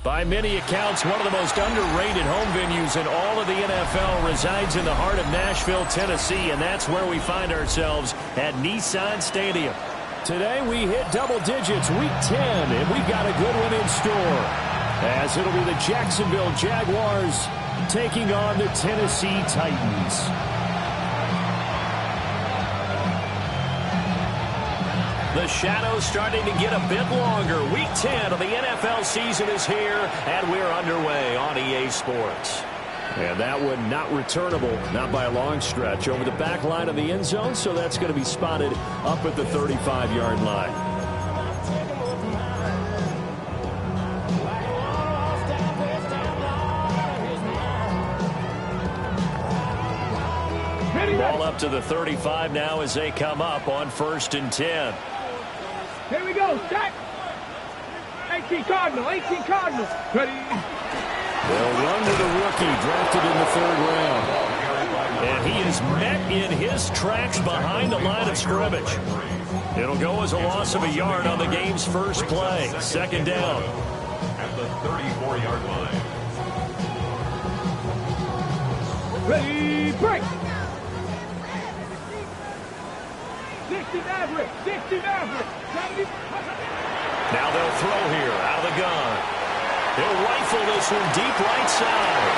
By many accounts, one of the most underrated home venues in all of the NFL resides in the heart of Nashville, Tennessee, and that's where we find ourselves at Nissan Stadium. Today we hit double digits, Week 10, and we've got a good one in store, as it'll be the Jacksonville Jaguars taking on the Tennessee Titans. The shadow's starting to get a bit longer. Week 10 of the NFL season is here, and we're underway on EA Sports. And that one not returnable, not by a long stretch, over the back line of the end zone, so that's going to be spotted up at the 35-yard line. Ball up to the 35 now as they come up on 1st and 10. Here we go, stack. 18 Cardinal, 18 Cardinal. Ready. They'll run with a rookie drafted in the 3rd round. And he is met in his tracks behind the line of scrimmage. It'll go as a loss of a yard on the game's first play. 2nd down. At the 34-yard line. Ready, break. 60 Maverick, 60 Maverick. Now they'll throw here out of the gun. He'll rifle this one deep right side.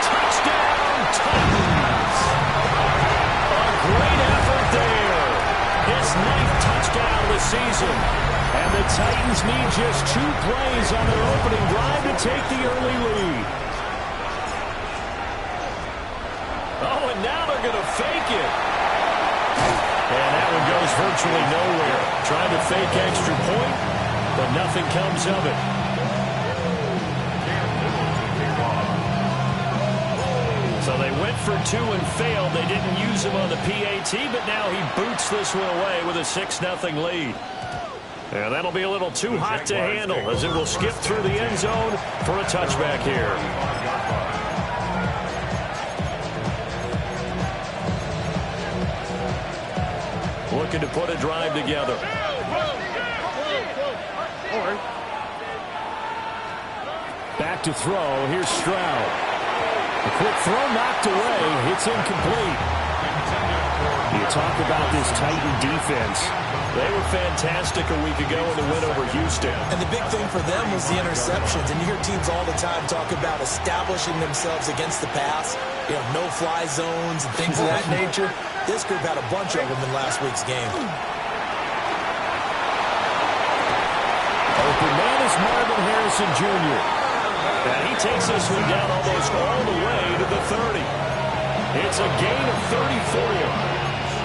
Touchdown, Titans. A great effort there. His 9th touchdown of the season. And the Titans need just 2 plays on their opening drive to take the early lead. Oh, and now they're going to fake it. And that one goes virtually nowhere. Trying to fake extra point, but nothing comes of it. So they went for 2 and failed. They didn't use him on the PAT, but now he boots this one away with a 6-0 lead. And that'll be a little too hot to handle as it will skip through the end zone for a touchback here. Looking to put a drive together. Back to throw. Here's Stroud. A quick throw knocked away. It's incomplete. You talk about this Titan defense. They were fantastic a week ago in the win over Houston. And the big thing for them was the interceptions. And you hear teams all the time talk about establishing themselves against the pass. You know, no-fly zones and things of that nature. This group had a bunch of them in last week's game. Open man is Marvin Harrison Jr. And he takes this one down almost all the way to the 30. It's a gain of 34.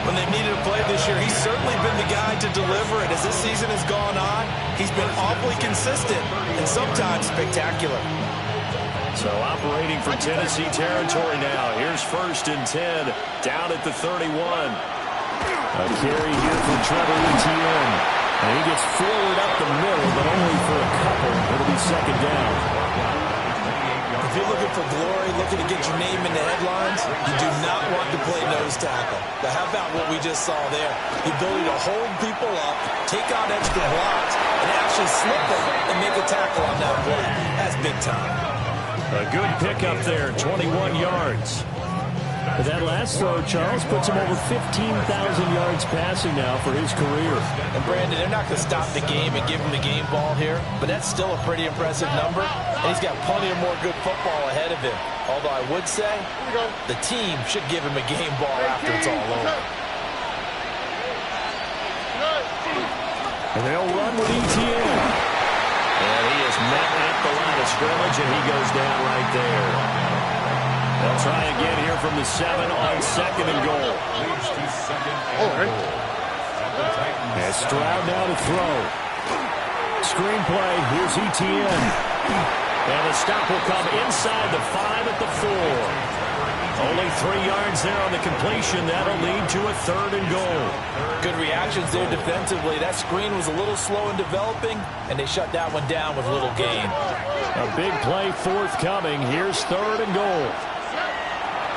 When they've needed a play this year, he's certainly been the guy to deliver it. As this season has gone on, he's been awfully consistent and sometimes spectacular. So operating for Tennessee territory now. Here's 1st and 10 down at the 31. A carry here for Trevor Etienne. And he gets forward up the middle, but only for a couple. It'll be 2nd down. If you're looking for glory, looking to get your name in the headlines, you do not want to play nose tackle. But how about what we just saw there? The ability to hold people up, take out extra blocks, and actually slip them and make a tackle on that play. That's big time. A good pickup there, 21 yards. But that last throw, Charles, puts him over 15,000 yards passing now for his career. And, Brandon, they're not going to stop the game and give him the game ball here, but that's still a pretty impressive number, and he's got plenty of more good football ahead of him. Although I would say the team should give him a game ball after it's all over. And they'll run with Etienne. And he is met at the line of scrimmage, and he goes down right there. They'll try again here from the 7 on 2nd and goal. And Stroud now to throw. Screenplay, here's Etienne. And the stop will come inside the 5 at the 4. Only 3 yards there on the completion. That'll lead to a 3rd and goal. Good reactions there defensively. That screen was a little slow in developing, and they shut that one down with little gain. A big play forthcoming. Here's 3rd and goal.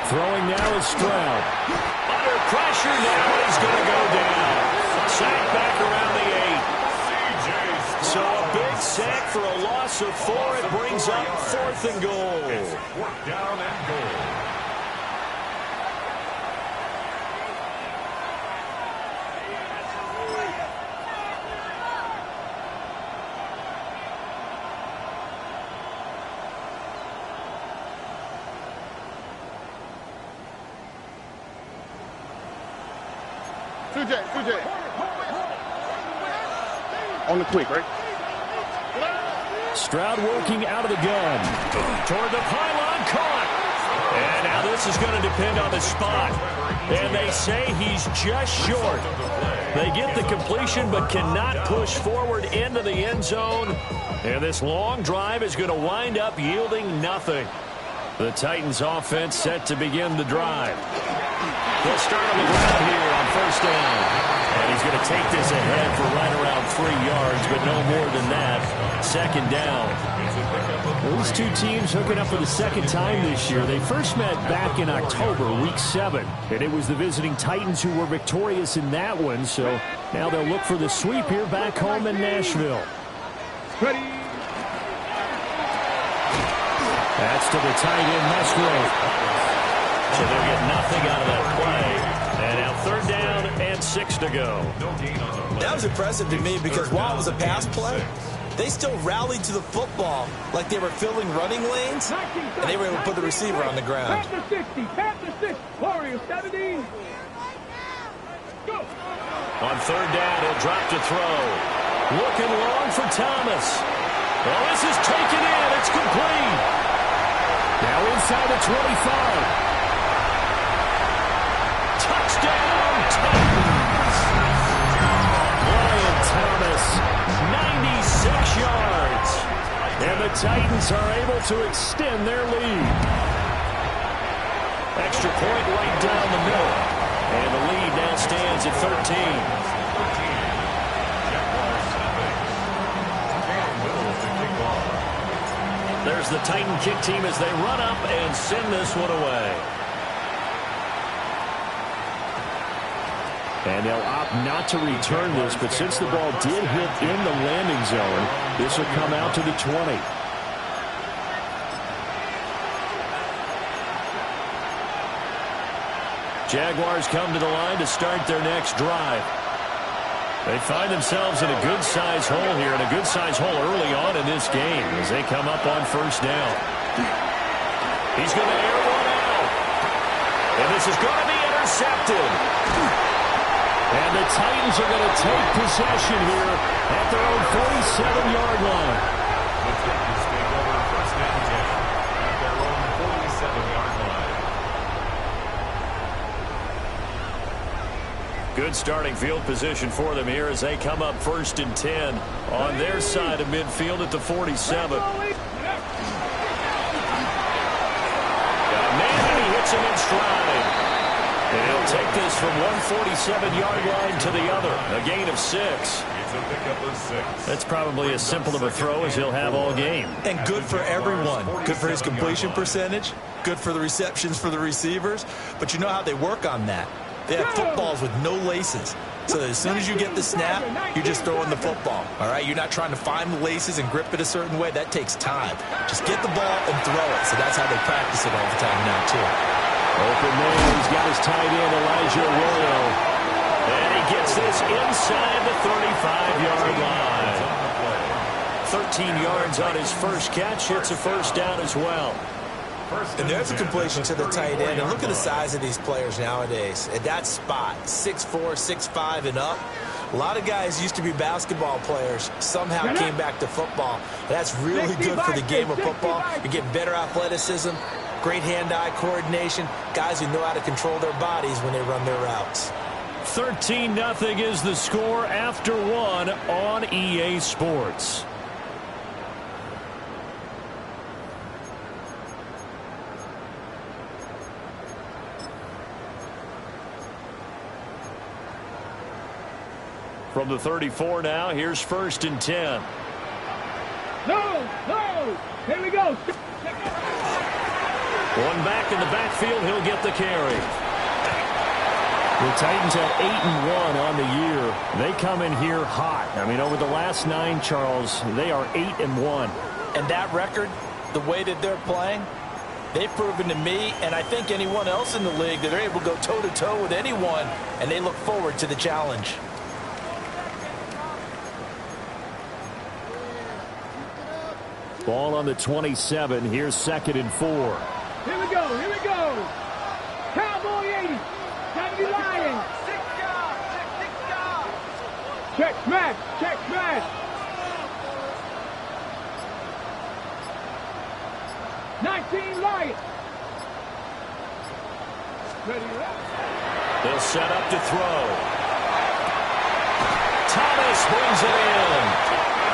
Throwing now is Stroud. Under pressure now, he's going to go down. Sacked back around the 8. So a big sack for a loss of 4. It brings up 4th and goal. It's 4th down and goal. Two J. On the quick, right? Stroud working out of the gun. Toward the pylon, caught. And now this is going to depend on the spot. And they say he's just short. They get the completion but cannot push forward into the end zone. And this long drive is going to wind up yielding nothing. The Titans offense set to begin the drive. They'll start on the ground here on 1st down. And he's going to take this ahead for right around 3 yards, but no more than that. 2nd down. These two teams hooking up for the 2nd time this year. They first met back in October, week 7. And it was the visiting Titans who were victorious in that one. So now they'll look for the sweep here back home in Nashville. Ready. That's to the tight end, Musgrove. So they'll get nothing out of that play. And now 3rd down and 6 to go. That was impressive to me because while it was a pass play, they still rallied to the football like they were filling running lanes, and they were able to put the receiver on the ground. Panther 60, Panther 6, Warrior 70. Go. On 3rd down, he'll drop to throw. Looking long for Thomas. Well, this is taken in. It's complete. Now inside the 25. Touchdown, Titans. Brian Thomas, 96 yards. And the Titans are able to extend their lead. Extra point right down the middle. And the lead now stands at 13. There's the Titan kick team as they run up and send this one away. And they'll opt not to return this, but since the ball did hit in the landing zone, this will come out to the 20. Jaguars come to the line to start their next drive. They find themselves in a good-sized hole here, and a good-sized hole early on in this game as they come up on 1st down. He's going to air one out. And this is going to be intercepted. And the Titans are going to take possession here at their own 47-yard line. Looks like he's staying over 1st and 10 at their own 47-yard line. Good starting field position for them here as they come up 1st and 10 on their side of midfield at the 47. Got a man, and he hits him in stride. And he'll take this from one 47-yard line to the other. A gain of 6. It's a pickup of 6. That's probably as simple of a throw as he'll have all game. And good for everyone. Good for his completion percentage. Good for the receptions for the receivers. But you know how they work on that. They have footballs with no laces. So that as soon as you get the snap, you're just throwing the football. All right? You're not trying to find the laces and grip it a certain way. That takes time. Just get the ball and throw it. So that's how they practice it all the time now, too. Open man, he's got his tight end, Elijah Arroyo. And he gets this inside the 35-yard line. 13 yards on his first catch. Hits a 1st down as well. And there's a completion to the tight end. And look at the size of these players nowadays. At that spot, 6'4", 6'5", and up. A lot of guys used to be basketball players, somehow came back to football. That's really good for the game of football. You get better athleticism, great hand-eye coordination, guys who know how to control their bodies when they run their routes. 13-0 is the score after 1 on EA Sports. From the 34 now, here's 1st and 10. No! Here we go. One back in the backfield, he'll get the carry. The Titans at 8-1 on the year. They come in here hot. I mean, over the last 9, Charles, they are 8-1. And that record, the way that they're playing, they've proven to me, and I think anyone else in the league, that they're able to go toe-to-toe with anyone, and they look forward to the challenge. Ball on the 27. Here's 2nd and 4. Here we go. Here we go. Cowboy 80. Gotta be lying. 6 yards. 6 yards. Check smash. Check smash. Lions. Ready to run. They'll set up to throw. Thomas brings it in.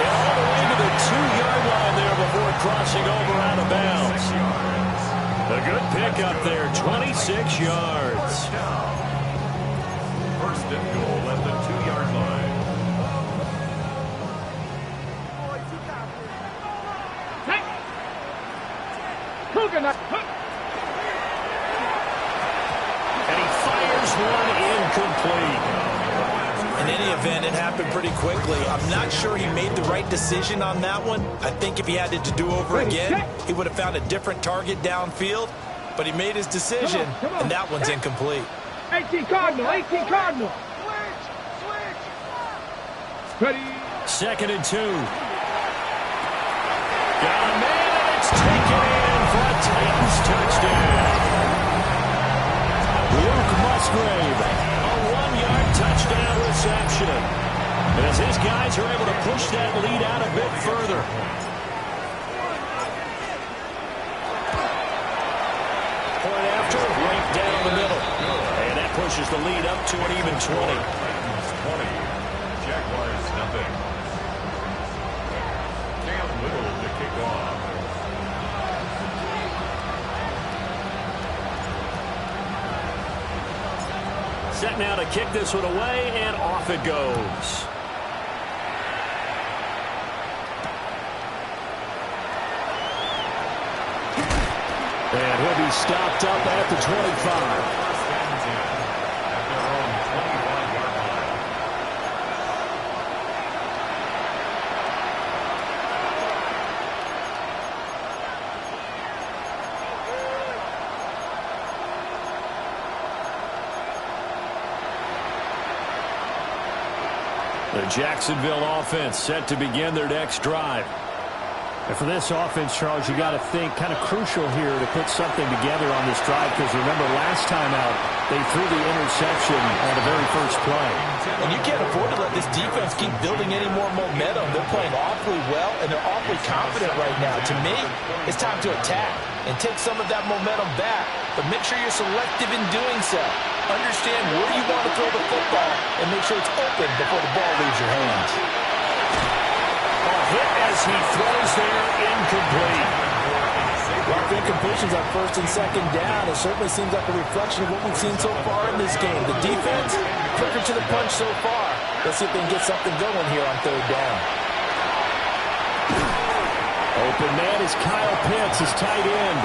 And all the way to the 2-yard line there before crossing over out of bounds. A good pick up there, 26 yards. First and goal at the 2-yard line. And he fires one incomplete. In any event, it happened pretty quickly. I'm not sure he made the right decision on that one. I think if he had it to do over again, he would have found a different target downfield. But he made his decision, and that one's incomplete. 18 Cardinal, 18 Cardinal. Switch. Ready. 2nd and 2. Got a man, and it's taken in for a Titans touchdown. Luke Musgrave, a 1-yard touchdown reception. As his guys are able to push that lead out a bit further. Point after, right down the middle. And that pushes the lead up to an even 20. 20. Jaguars nothing. Cam Little to kick off. Set now to kick this one away, and off it goes. And he'll be stopped up at the 25. First and 10 at their own 21-yard line. The Jacksonville offense set to begin their next drive. And for this offense, Charles, you got to think kind of crucial here to put something together on this drive, because remember last time out they threw the interception on the very first play. And you can't afford to let this defense keep building any more momentum. They're playing awfully well, and they're awfully confident right now. To me, it's time to attack and take some of that momentum back, but make sure you're selective in doing so. Understand where you want to throw the football and make sure it's open before the ball leaves your hands. A hit as he throws there, incomplete. Rough incompletions on 1st and 2nd down. It certainly seems like a reflection of what we've seen so far in this game. The defense, quicker to the punch so far. Let's see if they can get something going here on 3rd down. Open man is Kyle Pitts, his tight end.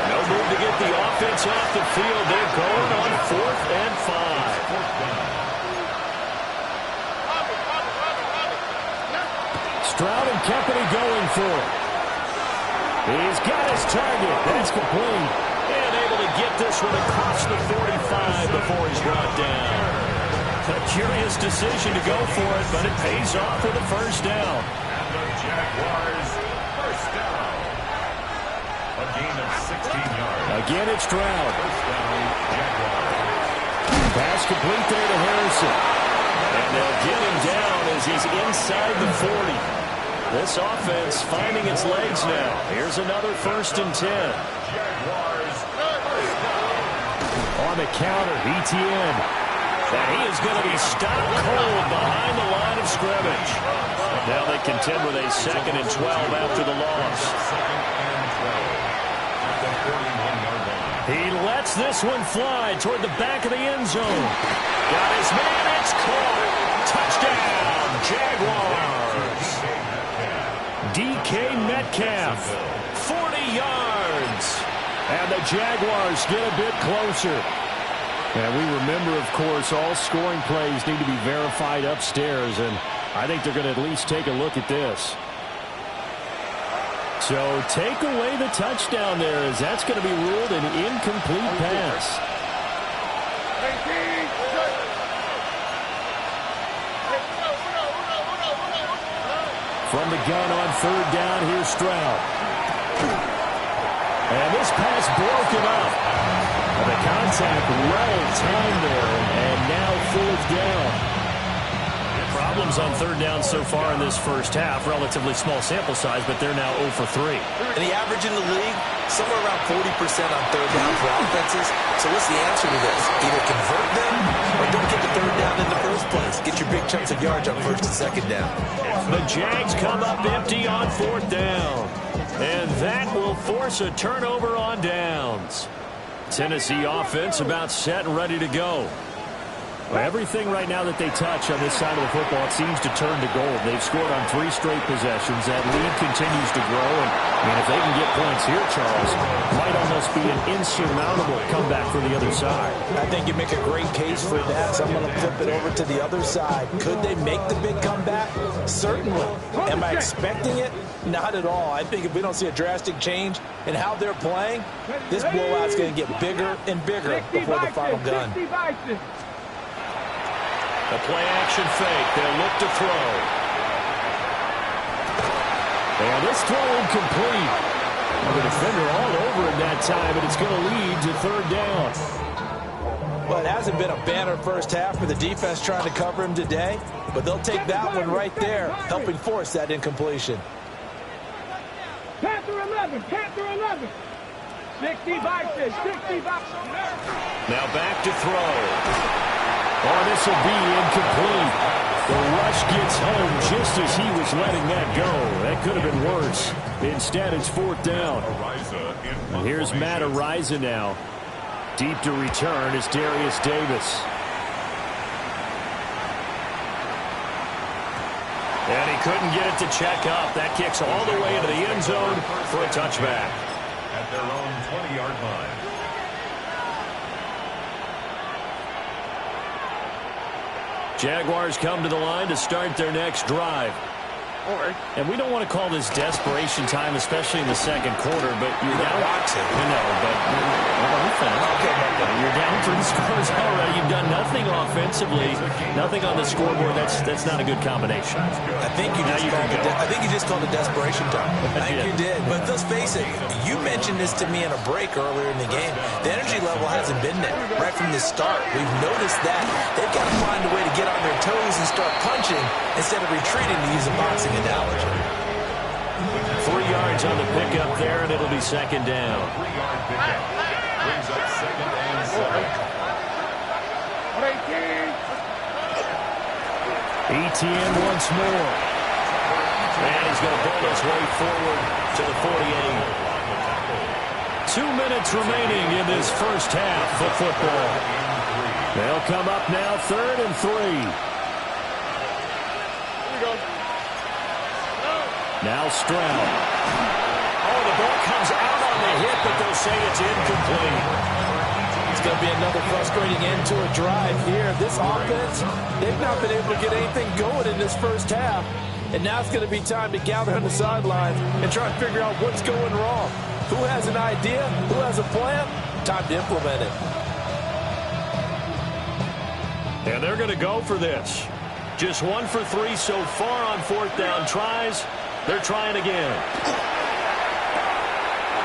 No move to get the offense off the field. They're going on 4th and 5. Stroud and company going for it. He's got his target. That's complete. And able to get this one across the 45 before he's brought down. A curious decision to go for it, but it pays off for the first down. And the Jaguars first down. A gain of 16 yards. Again, it's Stroud. First down, Jaguars. Pass complete there to Harrison. And they'll get him down as he's inside the 40. This offense finding its legs now. Here's another 1st and 10. Jaguars first down. On the counter, ETN. And he is going to be stopped cold behind the line of scrimmage. Now they contend with a 2nd and 12 after the loss. 2nd and 12 at the 41-yard line. He lets this one fly toward the back of the end zone. Got his man, it's caught. Touchdown, Jaguars. DK Metcalf, 40 yards. And the Jaguars get a bit closer. And we remember, of course, all scoring plays need to be verified upstairs, and I think they're going to at least take a look at this. So take away the touchdown there, as that's going to be ruled an incomplete pass. From the gun on third down, here's Stroud. And this pass broken up. And the contact well timed there, and now fourth down. Problems on third down so far in this first half. Relatively small sample size, but they're now 0 for 3. And the average in the league, somewhere around 40% on third down for offenses. So what's the answer to this? Either convert them or don't get the third down in the first place. Get your big chunks of yards on first and second down. The Jags come up empty on fourth down. And that will force a turnover on downs. Tennessee offense about set and ready to go. Well, everything right now that they touch on this side of the football, it seems to turn to gold. They've scored on 3 straight possessions. That lead continues to grow. And if they can get points here, Charles, it might almost be an insurmountable comeback for the other side. I think you make a great case for that. So I'm going to flip it over to the other side. Could they make the big comeback? Certainly. Am I expecting it? Not at all. I think if we don't see a drastic change in how they're playing, this blowout's going to get bigger and bigger before the final gun. A play-action fake. They'll look to throw. And this throw incomplete. Well, the defender all over it that time, but it's going to lead to third down. Well, it hasn't been a banner first half for the defense trying to cover him today, but they'll take that one right there, helping force that incompletion. Panther 11, Panther 11. 60 boxes, 60 boxes. Now back to throw. Oh, this will be incomplete. The rush gets home just as he was letting that go. That could have been worse. Instead, it's fourth down. And here's Matt Ariza now. Deep to return is Darius Davis. And he couldn't get it to check up. That kicks all the way into the end zone for a touchback. At their own 20-yard line. Jaguars come to the line to start their next drive. And we don't want to call this desperation time, especially in the second quarter, but you're down. You're down 3 scores already. You've done nothing offensively, nothing on the scoreboard. That's not a good combination. I think you just called it desperation time. I think you did. But let's face it, you mentioned this to me in a break earlier in the game. The energy level hasn't been there right from the start. We've noticed that. They've got to find a way to get on their toes and start punching instead of retreating, to use a boxing analogy. 3 yards on the pickup there, and it'll be second down. 3-yard pickup. Brings up second and 7. ETN once more. And he's going to pull his way forward to the 48. 2 minutes remaining in this first half of football. They'll come up now, 3rd and 3. Now Stroud. Oh, the ball comes out on the hit, but they'll say it's incomplete. It's going to be another frustrating end to a drive here. This offense, they've not been able to get anything going in this first half. And now it's going to be time to gather on the sidelines and try and figure out what's going wrong. Who has an idea? Who has a plan? Time to implement it. And they're going to go for this. Just 1 for 3 so far on fourth down tries. They're trying again.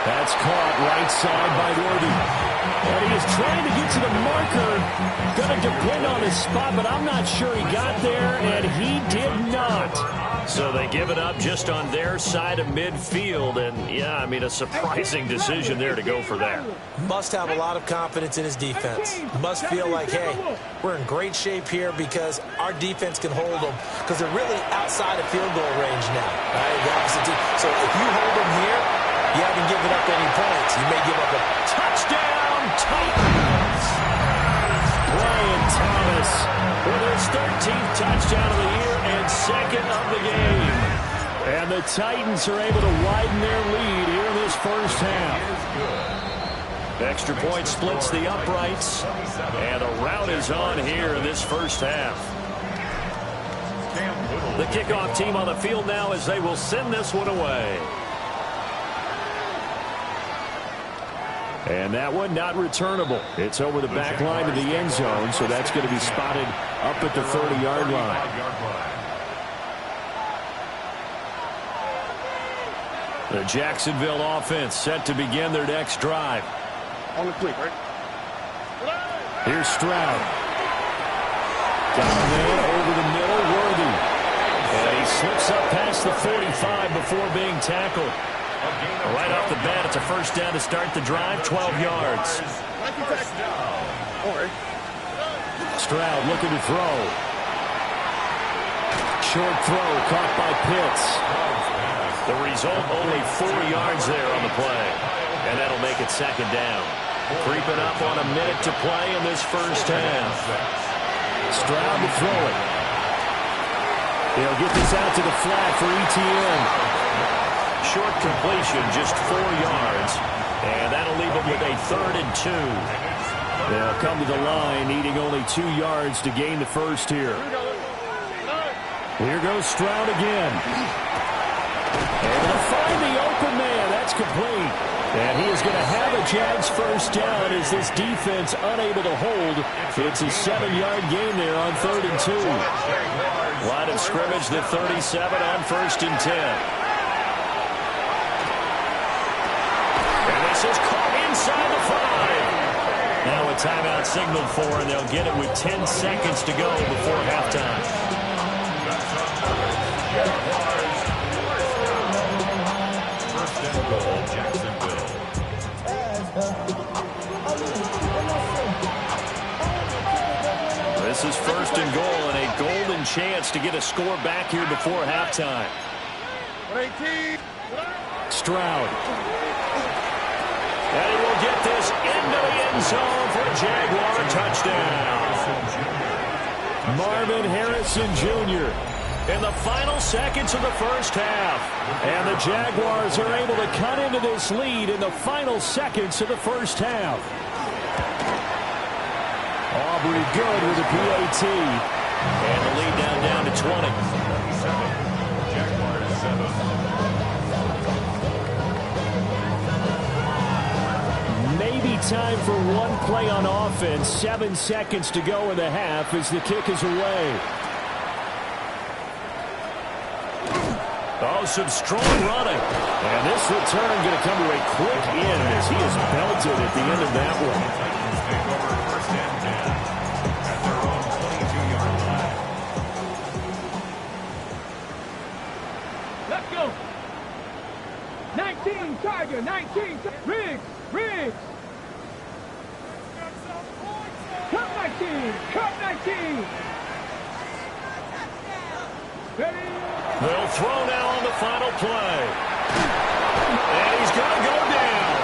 That's caught right side by Worthy. And he is trying to get to the marker. Going to depend on his spot, but I'm not sure he got there, and he did not. So they give it up just on their side of midfield. And, yeah, I mean, a surprising decision there to go for that. Must have a lot of confidence in his defense. Must feel like, hey, we're in great shape here because our defense can hold them, because they're really outside of field goal range now. Right? The opposite team. So if you hold them here, you haven't given up any points. You may give up a touchdown, Titans. Brian Thomas with his 13th touchdown of the year and 2nd of the game. And the Titans are able to widen their lead here in this first half. Extra point splits the uprights. And the rout is on here in this first half. The kickoff team on the field now as they will send this one away. And that one not returnable. It's over the back line of the end zone, so that's going to be spotted up at the 30-yard line. The Jacksonville offense set to begin their next drive. On the click, right? Here's Stroud. Got a man over the middle, Worthy. And he slips up past the 45 before being tackled. Right off the bat, it's a first down to start the drive, 12 yards. Stroud looking to throw. Short throw caught by Pitts. The result, only 4 yards there on the play. And that'll make it second down. Creeping up on a minute to play in this first half. Stroud to throw it. They'll get this out to the flat for ETN. Short completion, just 4 yards. And that'll leave them with a 3rd and 2. They'll come to the line, needing only 2 yards to gain the first here. Here goes Stroud again. And they'll find the open man. That's complete. And he is going to have a Jags first down as this defense unable to hold. It's a 7-yard gain there on 3rd and 2. Line of scrimmage, the 37 on 1st and 10. And this is caught inside the 5. Now a timeout signaled for, and they'll get it with 10 seconds to go before halftime. This is 1st and goal and a golden chance to get a score back here before halftime. Stroud. And he will get this into the end zone for a Jaguar touchdown. Marvin Harrison Jr. in the final seconds of the first half. And the Jaguars are able to cut into this lead in the final seconds of the first half. Aubrey good with a PAT. And the lead down to 20. Jaguars 7. Maybe time for one play on offense. 7 seconds to go in the half as the kick is away. Oh, some strong running. And this return going to come to a quick end as he is belted at the end of that one. Let's go. 19, Tiger, 19. Riggs. Cup 19. Ready? They'll throw now on the final play. And he's going to go down.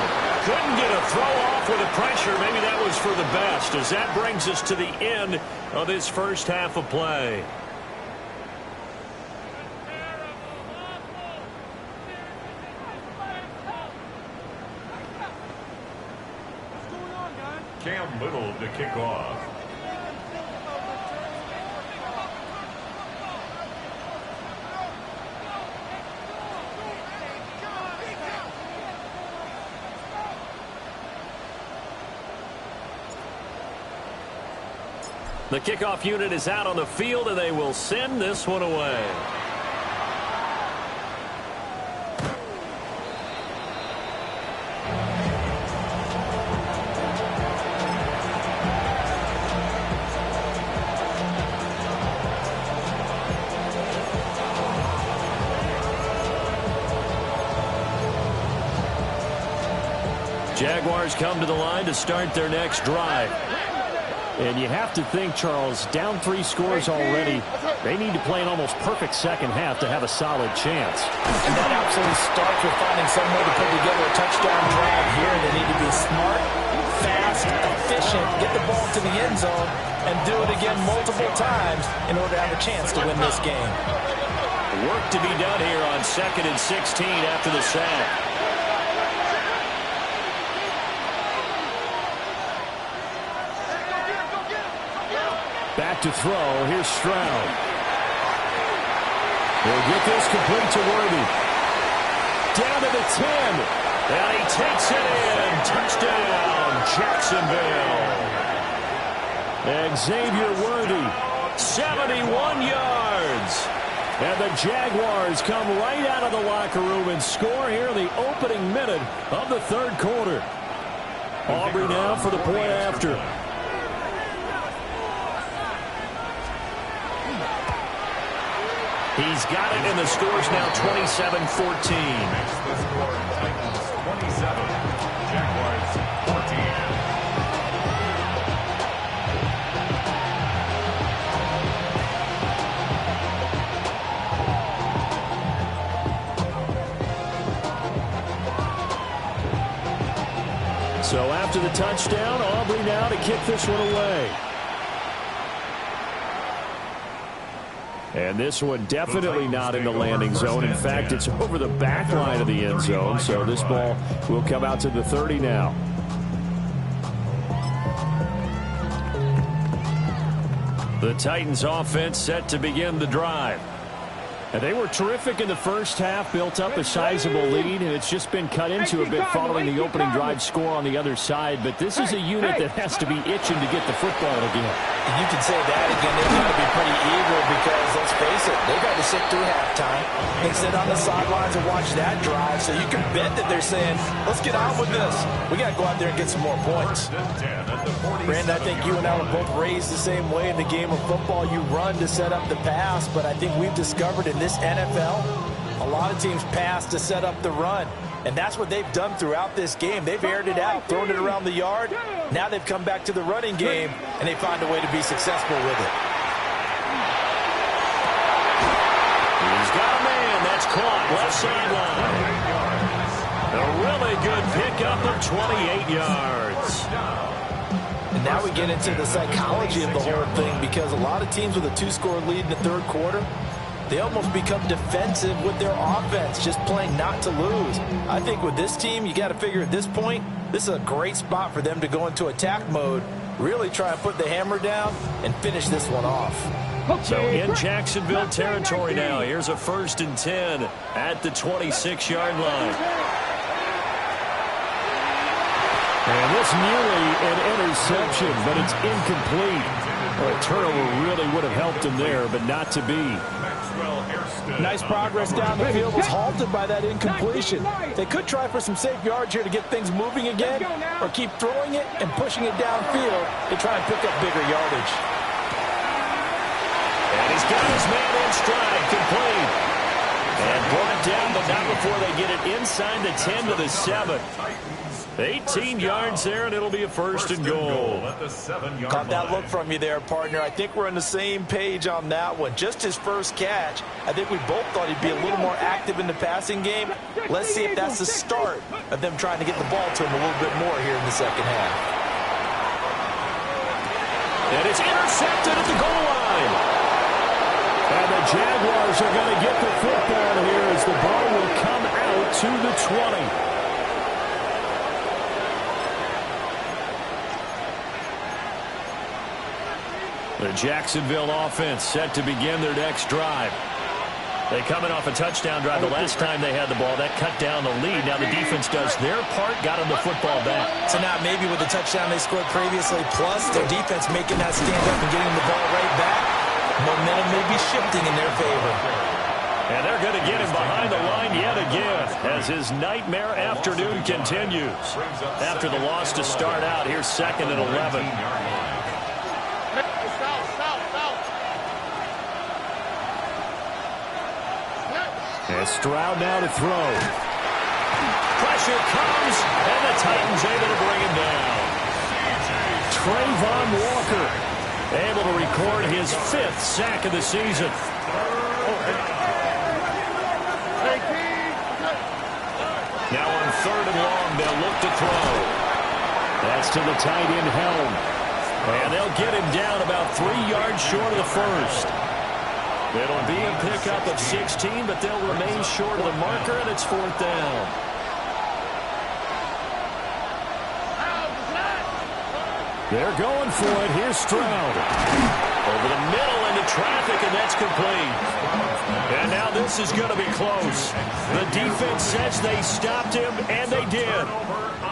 Couldn't get a throw off with the pressure. Maybe that was for the best, as that brings us to the end of this first half of play. Cam Little to kick off. The kickoff unit is out on the field, and they will send this one away. Jaguars come to the line to start their next drive. And you have to think, Charles, down 3 scores already. They need to play an almost perfect second half to have a solid chance. And that absolutely starts with finding some way to put together a touchdown drive here. They need to be smart, fast, efficient, get the ball to the end zone, and do it again multiple times in order to have a chance to win this game. Work to be done here on 2nd and 16 after the sack. back to throw. Here's Stroud. He'll get this complete to Worthy. Down to the 10. And he takes it in. Touchdown, Jacksonville. And Xavier Worthy, 71 yards. And the Jaguars come right out of the locker room and score here in the opening minute of the third quarter. Aubrey now for the point after. He's got it, and the score's now 27-14. The score, Titans 27, Jaguars 14. So after the touchdown, Aubrey now to kick this one away. And this one definitely not in the landing zone. In fact, it's over the back line of the end zone. So this ball will come out to the 30 now. The Titans offense set to begin the drive. And they were terrific in the first half, built up a sizable lead, and it's just been cut into a bit following the opening drive score on the other side. But this is a unit that has to be itching to get the football again. You can say that again. They've got to be pretty eager because, let's face it, they've got to sit through halftime and sit on the sidelines and watch that drive. So you can bet that they're saying, let's get on with this. We got to go out there and get some more points. Brandon, I think you and I were both raised the same way in the game of football. You run to set up the pass, but I think we've discovered in this NFL, a lot of teams pass to set up the run. And that's what they've done throughout this game. They've aired it out, thrown it around the yard. Now they've come back to the running game, and they find a way to be successful with it. He's got a man. That's caught. Left sideline. A really good pickup of 28 yards. And now we get into the psychology of the whole thing, because a lot of teams with a two-score lead in the third quarter, they almost become defensive with their offense, just playing not to lose. I think with this team, you got to figure at this point, this is a great spot for them to go into attack mode, really try and put the hammer down and finish this one off. So in Jacksonville territory now, here's a 1st and 10 at the 26-yard line. And this nearly an interception, but it's incomplete. Well, a turnover really would have helped him there, but not to be. Nice progress down the field, was halted by that incompletion. They could try for some safe yards here to get things moving again, or keep throwing it and pushing it downfield to try and pick up bigger yardage. And he's got his man in stride, complete. And brought down, but not before they get it inside the 10 to the 7. 18 yards there, and it'll be a 1st and goal. Caught that look from you there, partner. I think we're on the same page on that one. Just his first catch. I think we both thought he'd be a little more active in the passing game. Let's see if that's the start of them trying to get the ball to him a little bit more here in the second half. And it's intercepted at the goal line. And the Jaguars are going to get the football here as the ball will come out to the 20. The Jacksonville offense set to begin their next drive. They coming off a touchdown drive the last time they had the ball. That cut down the lead. Now the defense does their part, got them the football back. So now maybe with the touchdown they scored previously, plus their defense making that stand up and getting the ball right back, momentum may be shifting in their favor. And they're going to get him behind the line yet again as his nightmare afternoon continues. After the loss to start out, here's 2nd and 11. And Stroud now to throw. Pressure comes, and the Titans able to bring him down. Trayvon Walker able to record his 5th sack of the season. Now on 3rd and long, they'll look to throw. That's to the tight end Helm. And they'll get him down about 3 yards short of the first. It'll be a pickup of 16, but they'll remain short of the marker, and it's 4th down. They're going for it. Here's Stroud. Over the middle into traffic, and that's complete. And now this is going to be close. The defense says they stopped him, and they did.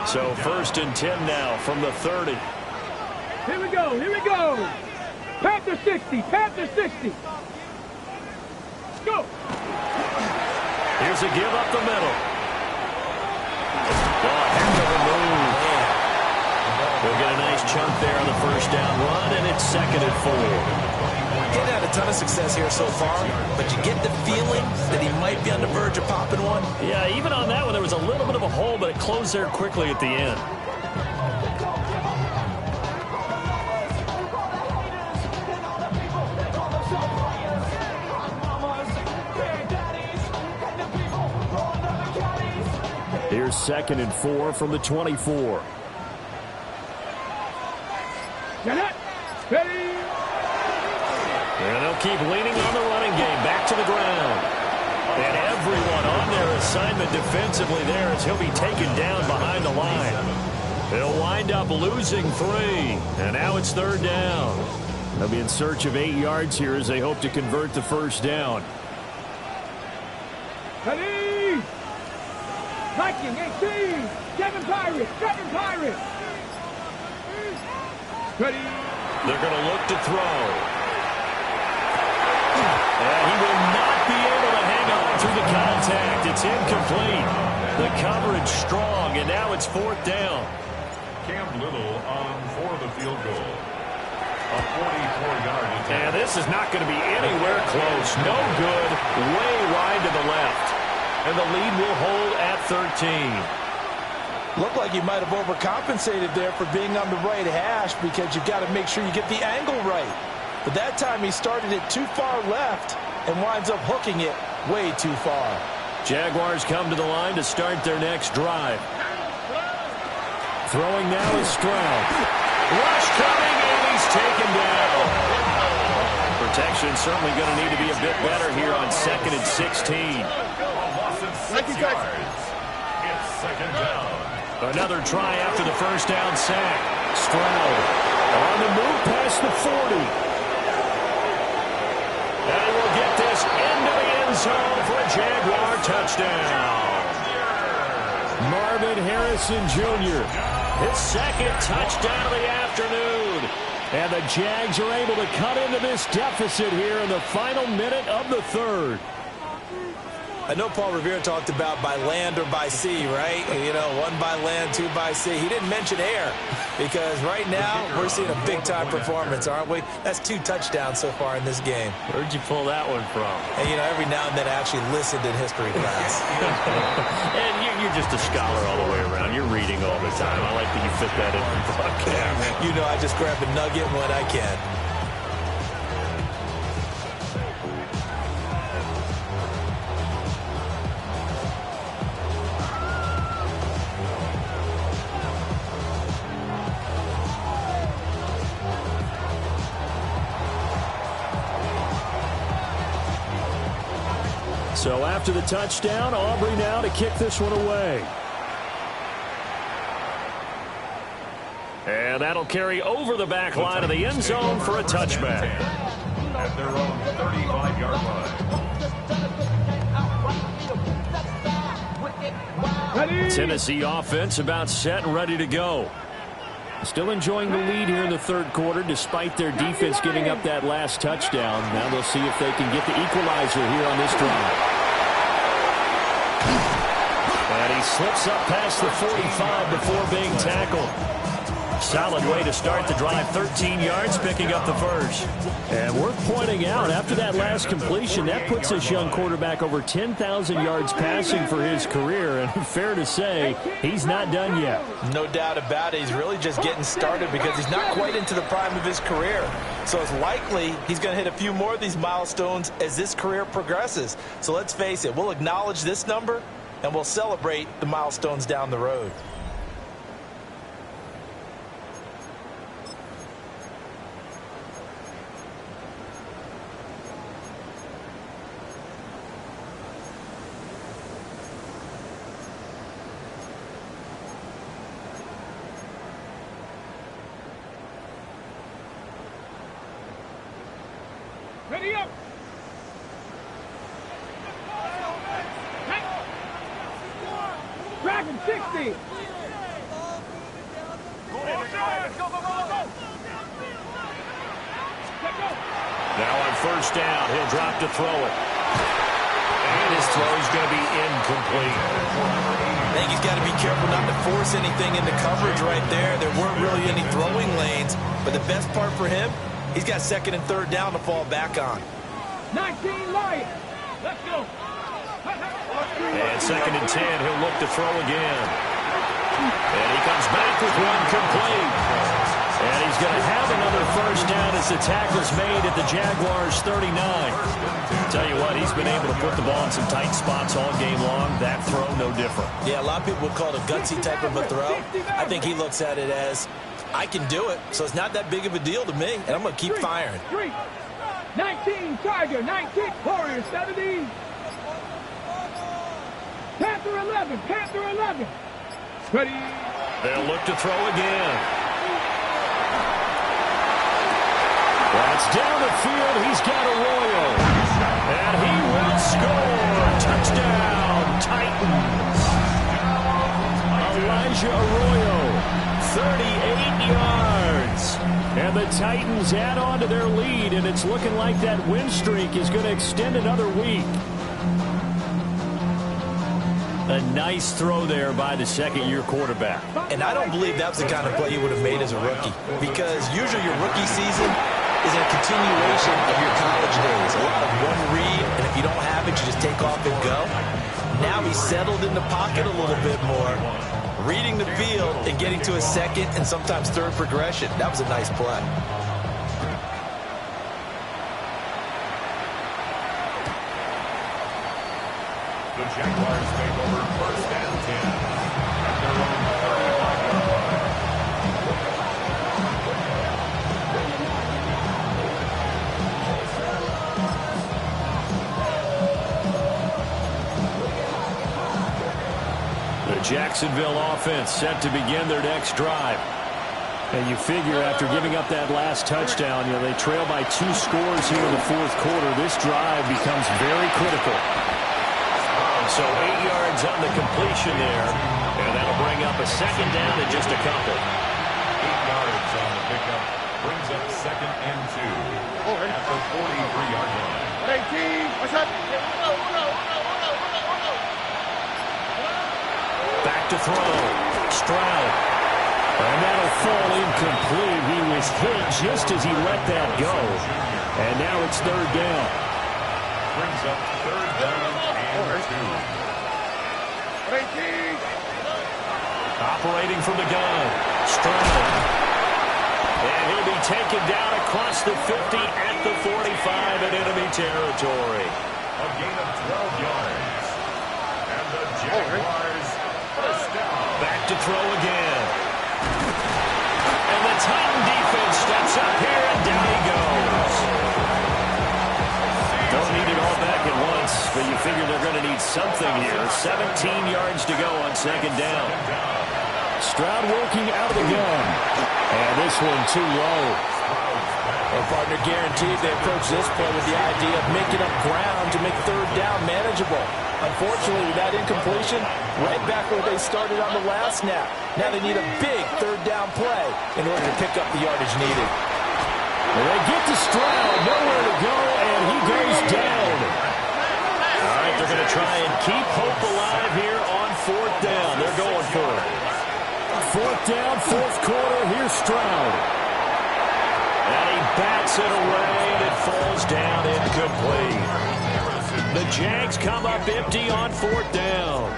So 1st and 10 now from the 30. Here we go. Here we go. Panther 60. Panther 60. Go. Here's a give up the middle. Oh, heck of a move. They'll get a nice chunk there on the 1st down run, and it's 2nd and 4. He's had a ton of success here so far, but you get the feeling that he might be on the verge of popping one. Yeah, even on that one, there was a little bit of a hole, but it closed there quickly at the end. Here's 2nd and 4 from the 24. Get it. Ready. And they'll keep leaning on the running game. Back to the ground. And everyone on their assignment defensively there as he'll be taken down behind the line. They'll wind up losing 3. And now it's 3rd down. They'll be in search of 8 yards here as they hope to convert the 1st down. Ready. Viking 18. 7 Pirates. 7 Pirates. Ready. They're going to look to throw. And he will not be able to hang on through the contact. It's incomplete. The coverage strong, and now it's 4th down. Cam Little on for the field goal. A 44-yard attempt. And this is not going to be anywhere close. No good. Way wide to the left. And the lead will hold at 13. Looked like he might have overcompensated there for being on the right hash because you've got to make sure you get the angle right. But that time he started it too far left and winds up hooking it way too far. Jaguars come to the line to start their next drive. Throwing now is Stroud. Rush coming, and he's taken down. Protection certainly going to need to be a bit better here on 2nd and 16. It's 2nd down. Another try after the 1st down sack. Stroud on the move past the 40. And we'll get this into the end zone for a Jaguar touchdown. Marvin Harrison Jr., his 2nd touchdown of the afternoon. And the Jags are able to cut into this deficit here in the final minute of the 3rd. I know Paul Revere talked about by land or by sea, right? You know, 1 by land, 2 by sea. He didn't mention air because right now we're seeing a big-time performance, aren't we? That's 2 touchdowns so far in this game. Where'd you pull that one from? And, you know, every now and then I actually listened in history class. And you're just a scholar all the way around. You're reading all the time. I like that you fit that in the broadcast. You know, I just grab a nugget when I can. So after the touchdown, Aubrey now to kick this one away. And that'll carry over the back line of the end zone for a touchback. At their own 35-yard line. Ready. Tennessee offense about set and ready to go. Still enjoying the lead here in the 3rd quarter despite their defense giving up that last touchdown. Now they'll see if they can get the equalizer here on this drive. And he slips up past the 45 before being tackled. Solid way to start the drive. 13 yards, picking up the 1st. And worth pointing out, after that last completion, that puts this young quarterback over 10,000 yards passing for his career. And fair to say, he's not done yet. No doubt about it. He's really just getting started because he's not quite into the prime of his career. So it's likely he's going to hit a few more of these milestones as this career progresses. So let's face it, we'll acknowledge this number and we'll celebrate the milestones down the road. Giddy up. Dragon 60. Now on first down, he'll drop to throw it. And his throw is going to be incomplete. I think he's got to be careful not to force anything into coverage right there. There weren't really any throwing lanes, but the best part for him, he's got second and third down to fall back on. 19 Lions. Let's go. And second and 10, he'll look to throw again. And he comes back with one complete. And he's going to have another first down as the tackle's made at the Jaguars 39. Tell you what, he's been able to put the ball in some tight spots all game long. That throw, no different. Yeah, a lot of people would call it a gutsy type of a throw. I think he looks at it as, I can do it, so it's not that big of a deal to me, and I'm going to keep firing. 19 Tiger, 19 Warrior, 70. Panther 11, Panther 11. Ready. They'll look to throw again. That's down the field. He's got Arroyo. And he will score. Touchdown, Titans. Elijah Arroyo, 38 yards. And the Titans add on to their lead, and it's looking like that win streak is going to extend another week. A nice throw there by the second-year quarterback. And I don't believe that's the kind of play you would have made as a rookie, because usually your rookie season is a continuation of your college days. A lot of one read, and if you don't have it, you just take off and go. Now he's settled in the pocket a little bit more, reading the field and getting to a second and sometimes third progression. That was a nice play. The Jaguars take over first and 10 at their own 35-yard line. The Jacksonville offense set to begin their next drive. And you figure after giving up that last touchdown, they trail by 2 scores here in the fourth quarter. This drive becomes very critical. So 8 yards on the completion there, and that'll bring up a second down and just a couple. 8 yards on the pickup brings up second and 2 at the 43-yard line. 18, what's up? Back to throw. Stroud. And that'll fall incomplete. He was hit just as he let that go. And now it's third down. Brings up third down and 2. Operating from the gun. Stroud. And he'll be taken down across the 50 at the 45 in enemy territory. A gain of 12 yards. And the Jaguars first down. Back to throw again. And the Titan defense steps up here, and down he goes. Don't need it all back at once, but you figure they're going to need something here. 17 yards to go on second down. Stroud working out of the gun. And this one too low. Well, partner, guaranteed they approach this play with the idea of making up ground to make third down manageable. Unfortunately, with that incompletion, right back where they started on the last snap. Now they need a big third down play in order to pick up the yardage needed. Well, they get to Stroud, nowhere to go, and he goes down. All right, they're going to try and keep hope alive here on fourth down. They're going for it. Fourth down, fourth quarter. Here's Stroud. And he bats it away, and it falls down incomplete. The Jags come up empty on fourth down.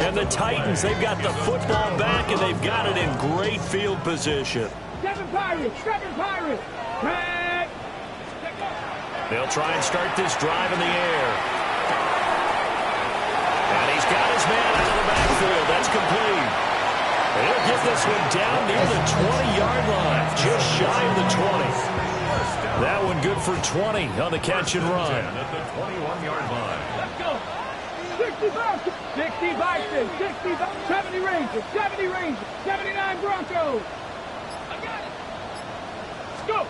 And the Titans, they've got the football back, and they've got it in great field position. Seven Pirates, Red. They'll try and start this drive in the air. And he's got his man out of the backfield. That's complete. He'll get this one down near the 20-yard line, just shy of the 20. That one good for 20 on the catch and run. At the 21-yard line. Let's go. 60 Bison, 70 Rangers, 70 Rangers, 79 Broncos. I got it. Let's go.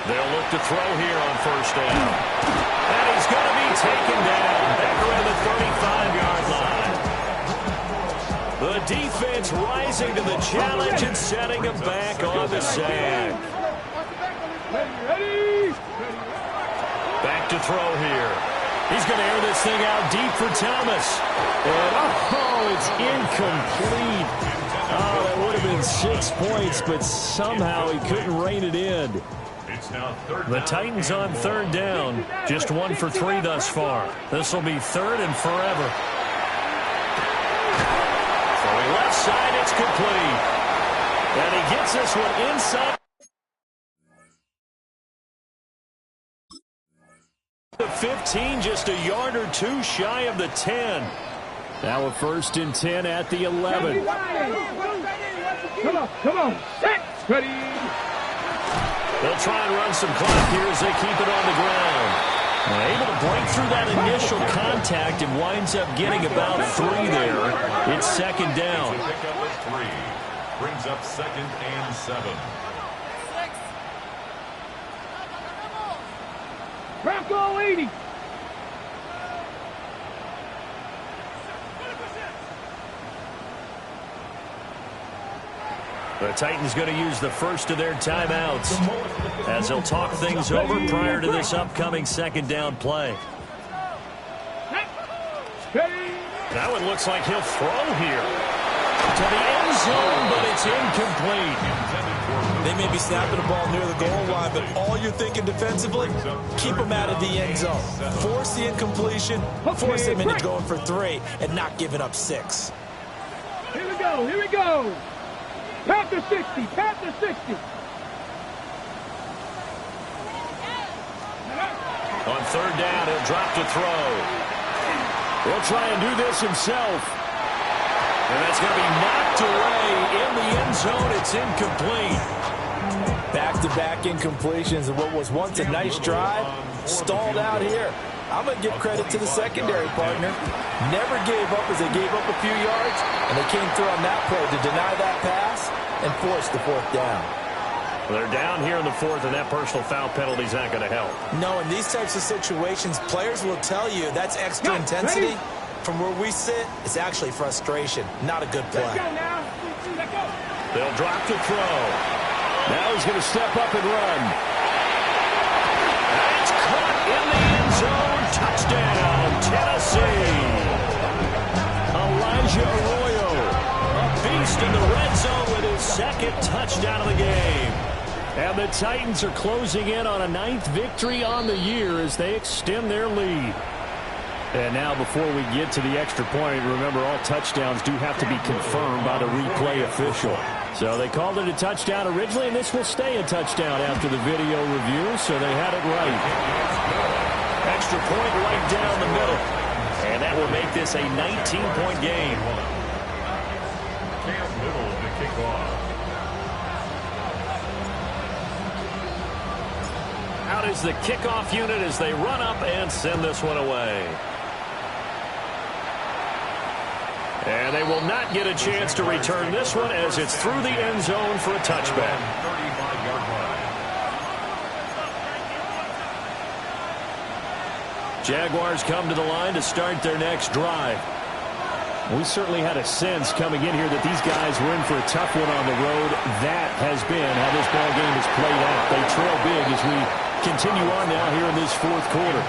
They'll look to throw here on first down. And he's going to be taken down back around the 35-yard line. The defense rising to the challenge and setting him back on the sack. Back to throw here. He's going to air this thing out deep for Thomas. And, oh, it's incomplete. Oh, that would have been 6 points, but somehow he couldn't rein it in. The Titans on third down. Just 1 for 3 thus far. This will be third and forever. Throwing left side, it's complete. And he gets this one inside the 15, just a yard or two shy of the 10. Now a 1st and 10 at the 11. Come on. Set. Ready. They'll try and run some clock here as they keep it on the ground. Able to break through that initial contact and winds up getting about 3 there. It's second down. Pick up at 3. Brings up 2nd and 7. Bronco 80. The Titans going to use the first of their timeouts as they'll talk things over prior to this upcoming second down play. That one looks like he'll throw here to the end zone, but it's incomplete. They may be snapping the ball near the goal line, but all you're thinking defensively, keep them out of the end zone. Force the incompletion, force them into going for 3, and not giving up 6. Here we go. Panther 60. On third down, he'll drop to throw. He'll try and do this himself. And that's going to be knocked away in the end zone. It's incomplete. Back-to-back incompletions of what was once a nice drive, stalled out here. I'm going to give credit to the secondary partner. Never gave up as they gave up a few yards, and they came through on that play to deny that pass and force the 4th down. Well, they're down here in the 4th, and that personal foul penalty is not going to help. No, in these types of situations, players will tell you that's extra intensity. From where we sit, it's actually frustration, not a good play. They'll drop to throw. Now he's going to step up and run. It's caught in the end zone. Touchdown, Tennessee. Elijah Arroyo, a beast in the red zone with his 2nd touchdown of the game. And the Titans are closing in on a 9th victory on the year as they extend their lead. And now before we get to the extra point, remember all touchdowns do have to be confirmed by the replay official. So they called it a touchdown originally, and this will stay a touchdown after the video review, so they had it right. Extra point right down the middle. And that will make this a 19-point game. Cam Little to kick off. Out is the kickoff unit as they run up and send this one away. And they will not get a chance to return this one as it's through the end zone for a touchback. 35-yard line. Jaguars come to the line to start their next drive. We certainly had a sense coming in here that these guys were in for a tough one on the road. That has been how this ball game has played out. They trail big as we continue on now here in this 4th quarter.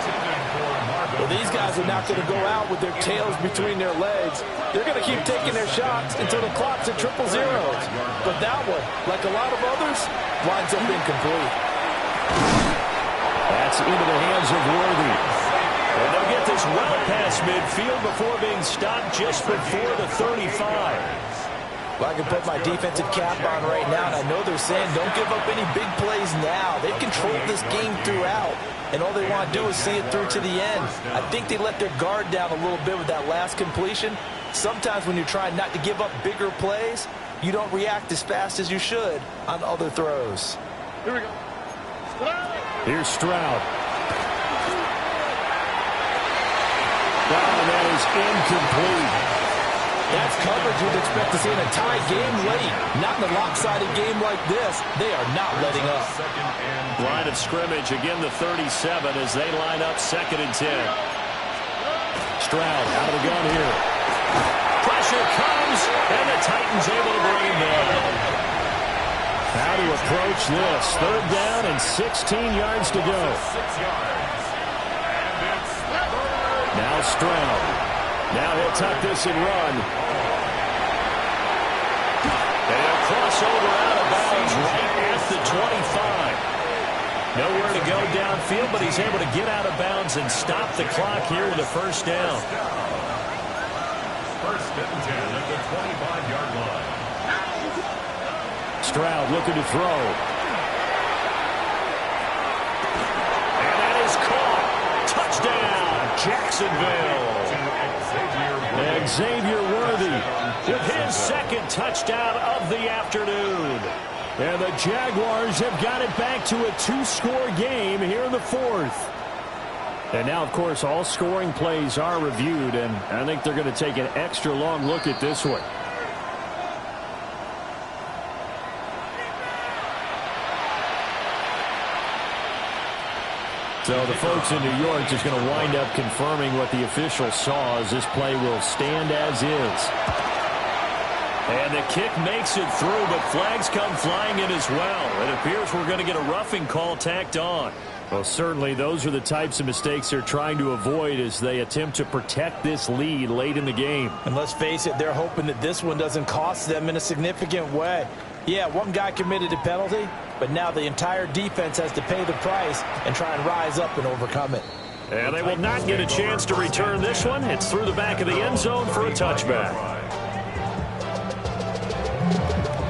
Well, these guys are not going to go out with their tails between their legs. They're going to keep taking their shots until the clock's at 000. But that one, like a lot of others, winds up incomplete. That's into the hands of Worthy. And they'll get this well past midfield before being stopped just before the 35. Well, I can put my defensive cap on right now, and I know they're saying don't give up any big plays now. They've controlled this game throughout, and all they want to do is see it through to the end. I think they let their guard down a little bit with that last completion. Sometimes when you're trying not to give up bigger plays, you don't react as fast as you should on other throws. Here we go. Here's Stroud. Wow, that is incomplete. That tough coverage you'd expect to see in a tie game late. Not in a lopsided game like this. They are not letting up. Line of scrimmage, again the 37 as they line up 2nd and 10. Stroud out of the gun here. Pressure comes, and the Titans able to bring him down. How to approach this? 3rd down and 16 yards to go. Now Stroud. Now he'll tuck this and run. And he'll cross over out of bounds right at the 25. Nowhere to go downfield, but he's able to get out of bounds and stop the clock here with a 1st down. 1st and 10 at the 25-yard line. Stroud looking to throw. And that is caught. Touchdown, Jacksonville. Xavier Worthy with his 2nd touchdown of the afternoon. And the Jaguars have got it back to a 2-score game here in the 4th. And now, of course, all scoring plays are reviewed, and I think they're going to take an extra long look at this one. So the folks in New York just going to wind up confirming what the official saw, as this play will stand as is. And the kick makes it through, but flags come flying in as well. It appears we're going to get a roughing call tacked on. Well, certainly those are the types of mistakes they're trying to avoid as they attempt to protect this lead late in the game. And let's face it, they're hoping that this one doesn't cost them in a significant way. Yeah, one guy committed a penalty, but now the entire defense has to pay the price and try and rise up and overcome it. And they will not get a chance to return this one. It's through the back of the end zone for a touchback.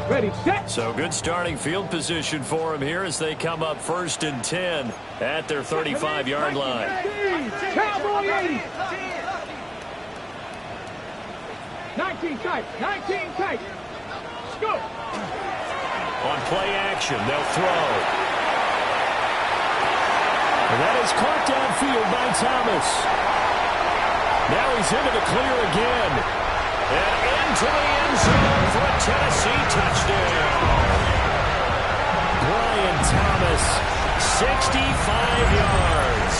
Ready, set. So good starting field position for them here as they come up 1st and 10 at their 35-yard line. Cowboy 80. 19 tight. 19 tight. Let's go. On play action, they'll throw. And that is caught downfield by Thomas. Now he's into the clear again. And into the end zone for a Tennessee touchdown. Brian Thomas, 65 yards.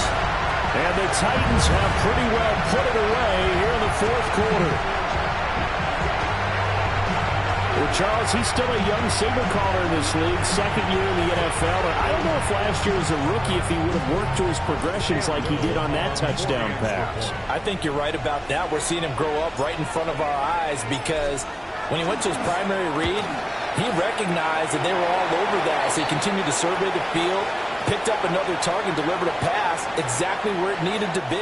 And the Titans have pretty well put it away here in the 4th quarter. Well, Charles, he's still a young signal caller in this league, 2nd year in the NFL. And I don't know if last year as a rookie, if he would have worked through his progressions like he did on that touchdown pass. I think you're right about that. We're seeing him grow up right in front of our eyes because when he went to his primary read, he recognized that they were all over that. So he continued to survey the field, picked up another target, delivered a pass exactly where it needed to be.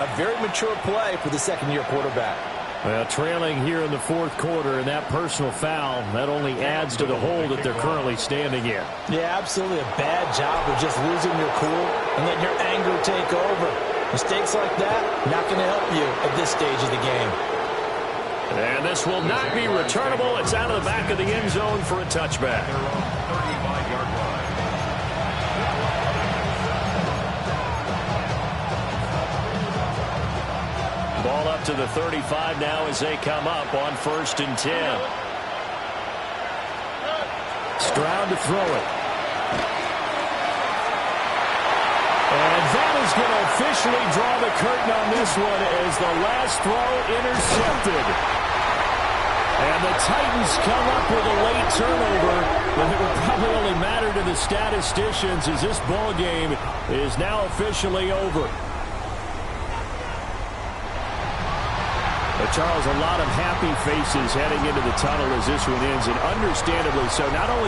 A very mature play for the 2nd-year quarterback. Well, trailing here in the 4th quarter, and that personal foul, that only adds to the hole that they're currently standing in. Yeah, absolutely a bad job of just losing your cool and letting your anger take over. Mistakes like that, not going to help you at this stage of the game. And this will not be returnable. It's out of the back of the end zone for a touchback. Ball up to the 35 now as they come up on 1st and 10. Stroud to throw it. And that is going to officially draw the curtain on this one as the last throw intercepted. And the Titans come up with a late turnover, but it will probably only matter to the statisticians as this ball game is now officially over. But Charles, a lot of happy faces heading into the tunnel as this one ends, and understandably so. Not only